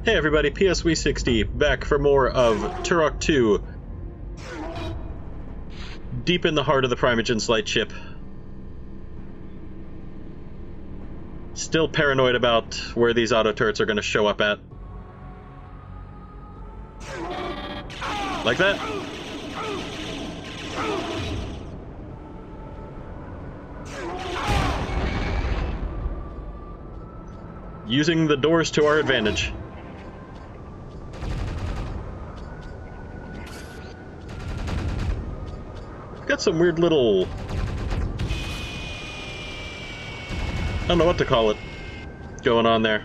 Hey everybody, PSV60 back for more of Turok 2. Deep in the heart of the Primagen's lightship. Still paranoid about where these auto turrets are going to show up at. Like that. Using the doors to our advantage. Got some weird little... I don't know what to call it going on there.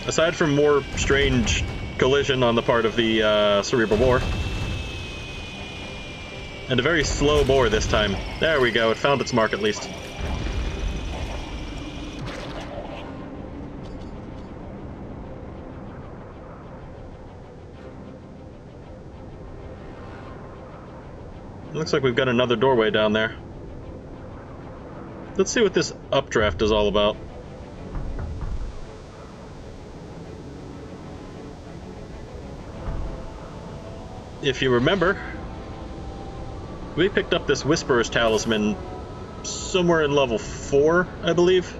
Aside from more strange collision on the part of the cerebral bore. And a very slow bore this time. There we go, it found its mark at least. Looks like we've got another doorway down there. Let's see what this updraft is all about. If you remember, we picked up this Whisperer's Talisman somewhere in level 4, I believe.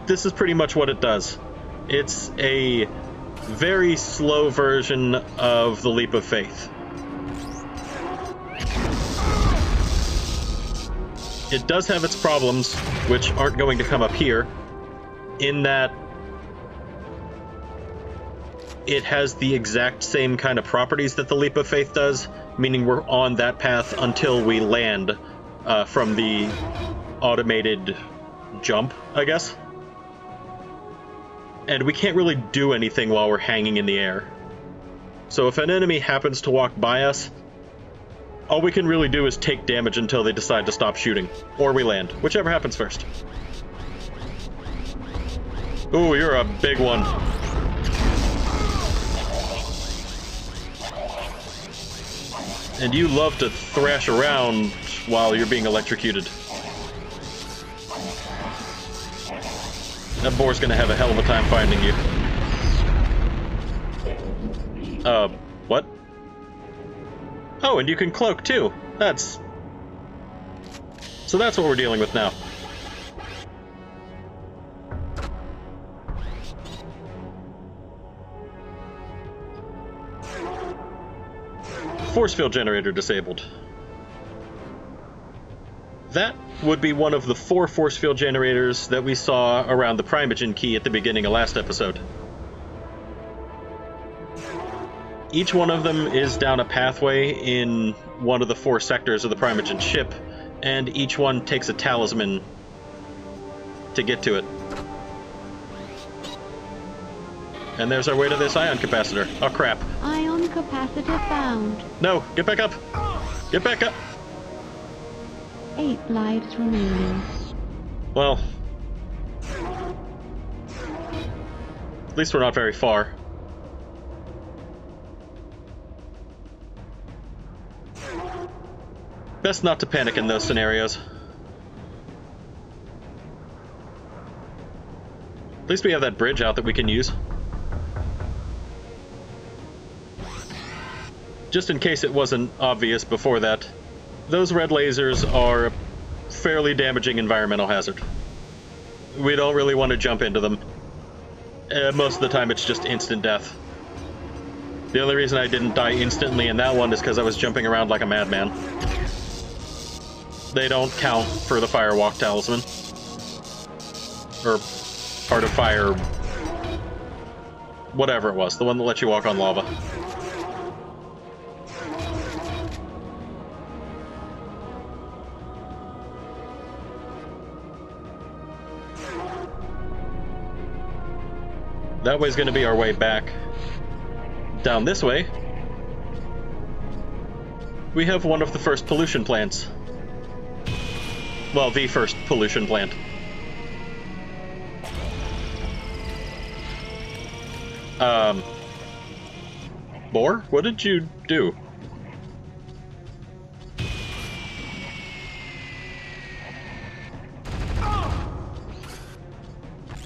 This is pretty much what it does. It's a very slow version of the Leap of Faith. It does have its problems, which aren't going to come up here, in that it has the exact same kind of properties that the Leap of Faith does, meaning we're on that path until we land from the automated jump, I guess. And we can't really do anything while we're hanging in the air. So if an enemy happens to walk by us, all we can really do is take damage until they decide to stop shooting. Or we land, whichever happens first. Ooh, you're a big one. And you love to thrash around while you're being electrocuted. That boar's gonna have a hell of a time finding you. What? Oh, and you can cloak too. So that's what we're dealing with now. Force field generator disabled. That would be one of the 4 force field generators that we saw around the Primagen key at the beginning of last episode. Each one of them is down a pathway in one of the 4 sectors of the Primagen ship, and each one takes a talisman to get to it. And there's our way to this ion capacitor. Oh crap. Ion capacitor found. No, get back up! Get back up! 8 lives remaining. Well, at least we're not very far. Best not to panic in those scenarios. At least we have that bridge out that we can use. Just in case it wasn't obvious before that, those red lasers are a fairly damaging environmental hazard. We don't really want to jump into them. Most of the time it's just instant death. The only reason I didn't die instantly in that one is because I was jumping around like a madman. They don't count for the Firewalk Talisman. Or part of fire... whatever it was, the one that lets you walk on lava. That way's going to be our way back. Down this way, we have one of the first pollution plants. Well, the first pollution plant. Boar? What did you do?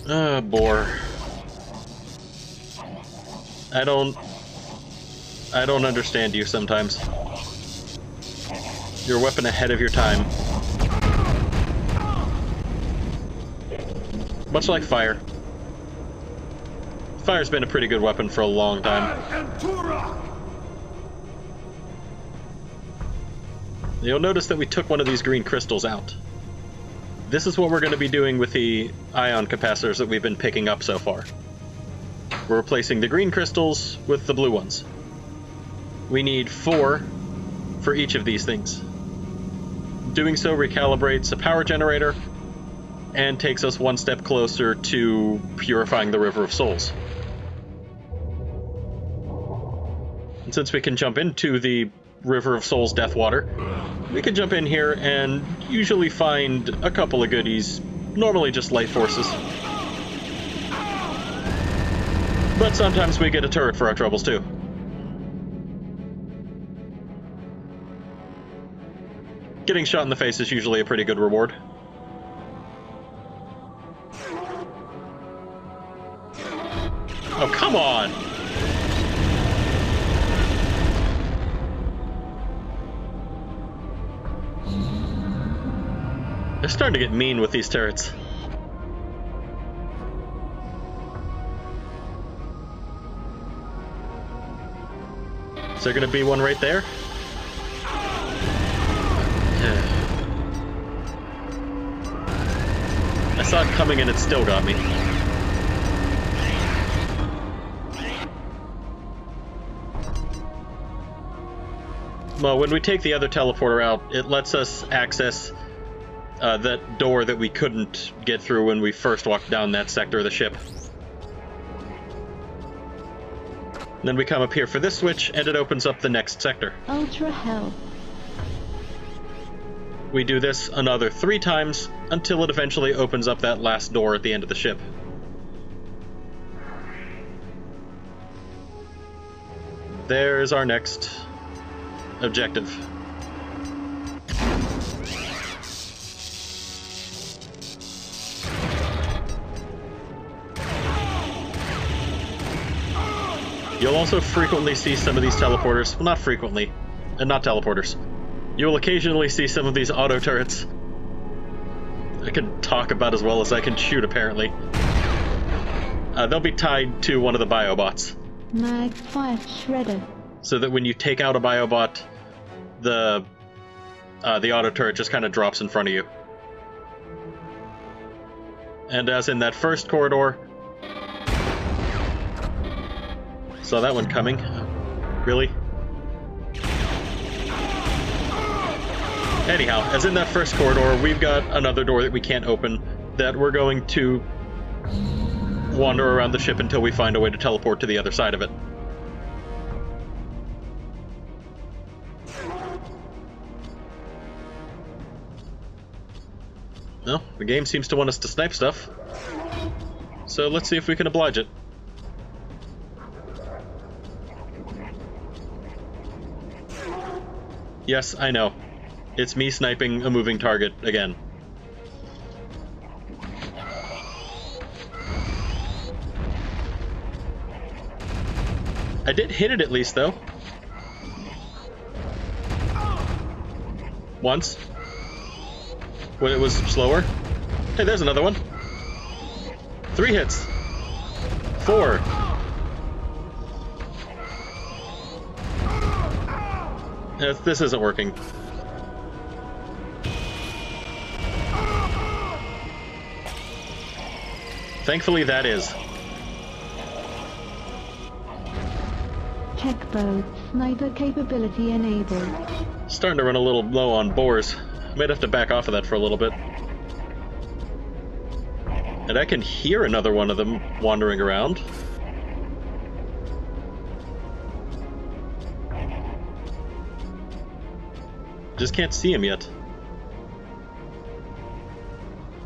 Bore. I don't understand you sometimes. You're a weapon ahead of your time. Much like fire. Fire's been a pretty good weapon for a long time. You'll notice that we took one of these green crystals out. This is what we're going to be doing with the ion capacitors that we've been picking up so far. We're replacing the green crystals with the blue ones. We need 4 for each of these things. Doing so recalibrates a power generator and takes us one step closer to purifying the River of Souls. And since we can jump into the River of Souls Death Water, we can jump in here and usually find a couple of goodies, normally just light forces. But sometimes we get a turret for our troubles too. Getting shot in the face is usually a pretty good reward. Oh, come on! They're starting to get mean with these turrets. Is there gonna be one right there? I saw it coming and it still got me. Well, when we take the other teleporter out, it lets us access that door that we couldn't get through when we first walked down that sector of the ship. And then we come up here for this switch, and it opens up the next sector. Ultra health. We do this another 3 times until it eventually opens up that last door at the end of the ship. There's our next objective. You'll also frequently see some of these teleporters. Well, not frequently. Not teleporters. You will occasionally see some of these auto turrets. I can talk about as well as I can shoot, apparently. They'll be tied to one of the biobots. Mag 5 shredder. So that when you take out a biobot, the auto turret just kind of drops in front of you. And as in that first corridor... Saw that one coming. Really? Anyhow, as in that first corridor, we've got another door that we can't open that we're going to wander around the ship until we find a way to teleport to the other side of it. Well, the game seems to want us to snipe stuff, so let's see if we can oblige it. Yes, I know. It's me sniping a moving target again. I did hit it at least, though. Once. When it was slower. Hey, there's another one. 3 hits. 4. This isn't working. Thankfully, that is. Checkbow. Sniper capability enabled. Starting to run a little low on bores. Might have to back off of that for a little bit. And I can hear another one of them wandering around. Just can't see him yet.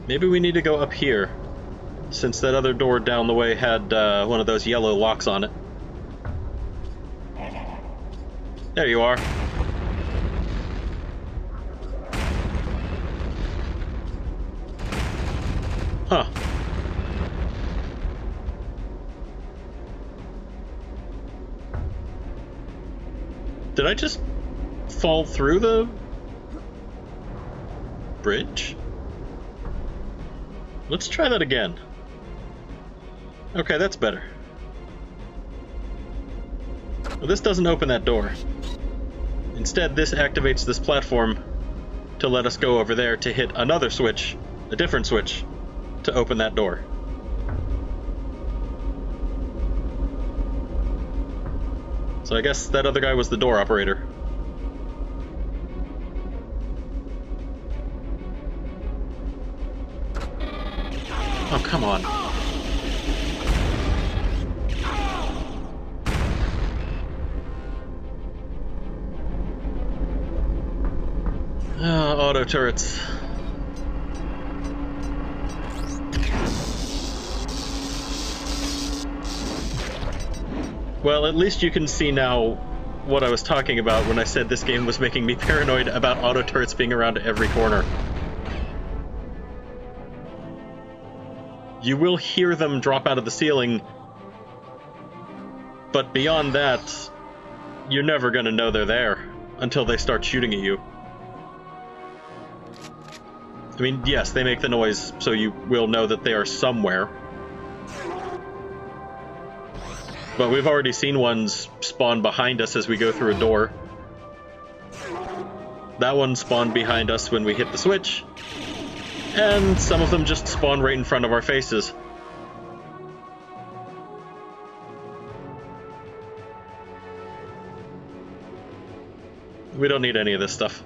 Maybe we need to go up here, since that other door down the way had one of those yellow locks on it. There you are. Huh. Did I just fall through the bridge? Let's try that again. Okay, that's better. Well, this doesn't open that door. Instead, this activates this platform to let us go over there to hit another switch, a different switch, to open that door. So I guess that other guy was the door operator. Oh, come on. Auto turrets. Well, at least you can see now what I was talking about when I said this game was making me paranoid about auto turrets being around every corner. You will hear them drop out of the ceiling, but beyond that, you're never gonna know they're there until they start shooting at you. I mean, yes, they make the noise, so you will know that they are somewhere. But we've already seen ones spawn behind us as we go through a door. That one spawned behind us when we hit the switch. And some of them just spawn right in front of our faces. We don't need any of this stuff.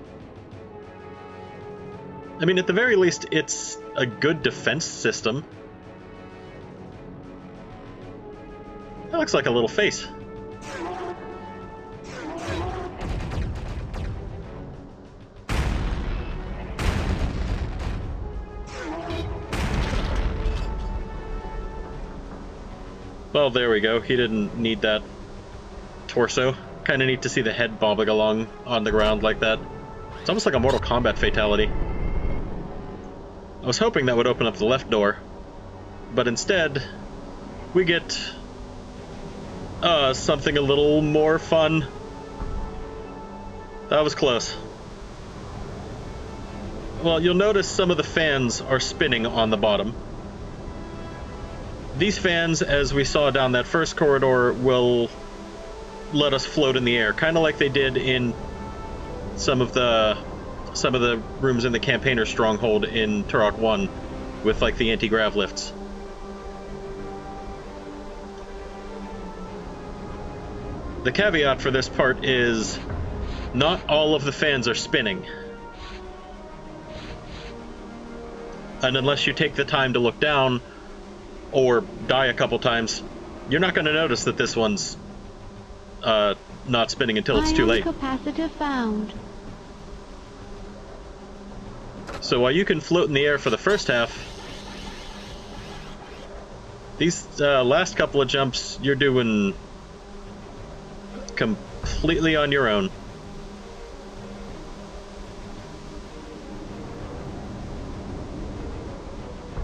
I mean, at the very least, it's a good defense system. That looks like a little face. Well, there we go. He didn't need that torso. Kind of neat to see the head bobbing along on the ground like that. It's almost like a Mortal Kombat fatality. I was hoping that would open up the left door, but instead, we get something a little more fun. That was close. Well, you'll notice some of the fans are spinning on the bottom. These fans, as we saw down that first corridor, will let us float in the air, kind of like they did in some of the rooms in the Campaigner Stronghold in Turok 1 with like the anti-grav lifts. The caveat for this part is not all of the fans are spinning. And unless you take the time to look down or die a couple times, you're not going to notice that this one's not spinning until it's too late. Capacitor found. So while you can float in the air for the first half, these last couple of jumps you're doing completely on your own.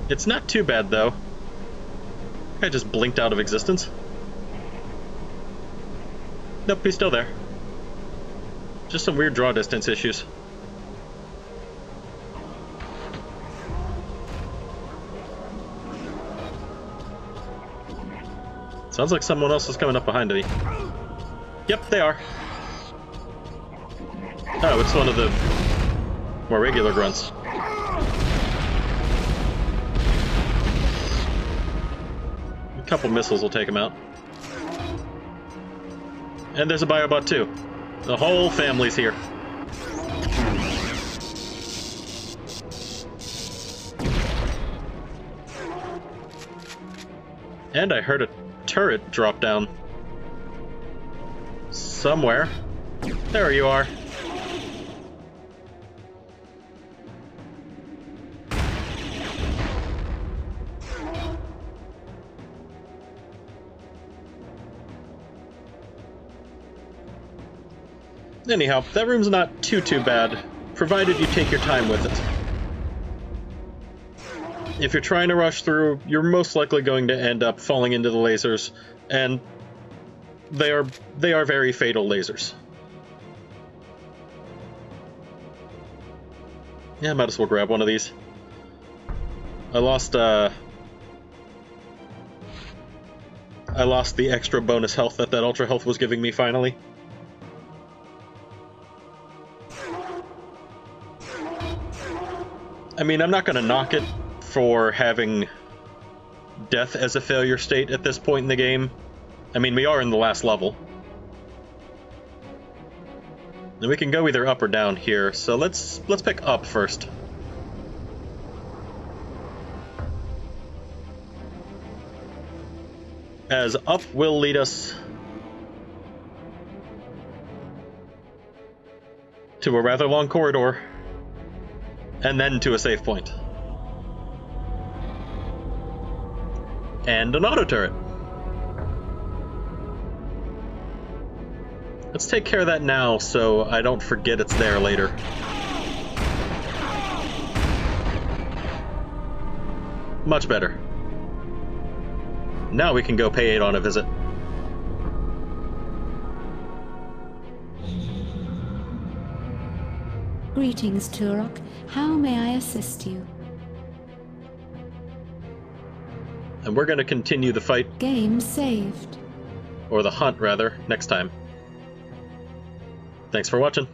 It's not too bad though. I just blinked out of existence. Nope, he's still there. Just some weird draw distance issues. Sounds like someone else is coming up behind me. Yep, they are. Oh, it's one of the more regular grunts. A couple missiles will take him out. And there's a biobot too. The whole family's here. And I heard a turret drop down. Somewhere. There you are. Anyhow, that room's not too bad, provided you take your time with it. If you're trying to rush through, you're most likely going to end up falling into the lasers, and they are very fatal lasers. Yeah, might as well grab one of these. I lost the extra bonus health that Ultra Health was giving me finally. I mean, I'm not going to knock it for having death as a failure state at this point in the game. I mean, we are in the last level. And we can go either up or down here, so let's pick up first. As up will lead us to a rather long corridor, and then to a save point. And an auto turret. Let's take care of that now so I don't forget it's there later. Much better. Now we can go pay Adon a visit. Greetings, Turok. How may I assist you? And we're going to continue the fight. Game saved. Or the hunt, rather, next time. Thanks for watching.